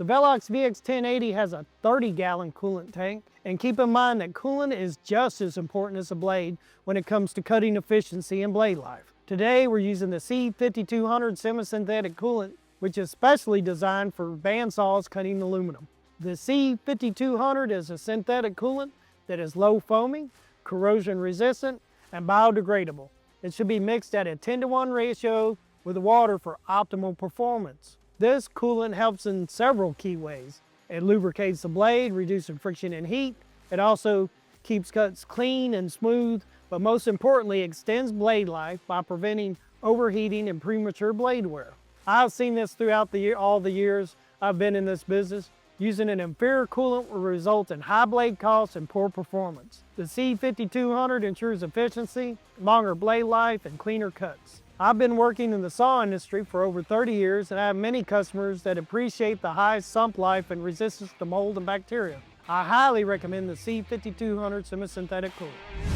The Velox VX1080 has a 30-gallon coolant tank, and keep in mind that coolant is just as important as the blade when it comes to cutting efficiency and blade life. Today we're using the C-5200 semi-synthetic coolant, which is specially designed for bandsaws cutting aluminum. The C-5200 is a synthetic coolant that is low foaming, corrosion resistant, and biodegradable. It should be mixed at a 10-to-1 ratio with the water for optimal performance. This coolant helps in several key ways. It lubricates the blade, reducing friction and heat. It also keeps cuts clean and smooth, but most importantly, extends blade life by preventing overheating and premature blade wear. I've seen this throughout all the years I've been in this business. Using an inferior coolant will result in high blade costs and poor performance. The C-5200 ensures efficiency, longer blade life, and cleaner cuts. I've been working in the saw industry for over 30 years, and I have many customers that appreciate the high sump life and resistance to mold and bacteria. I highly recommend the C-5200 semi-synthetic coolant.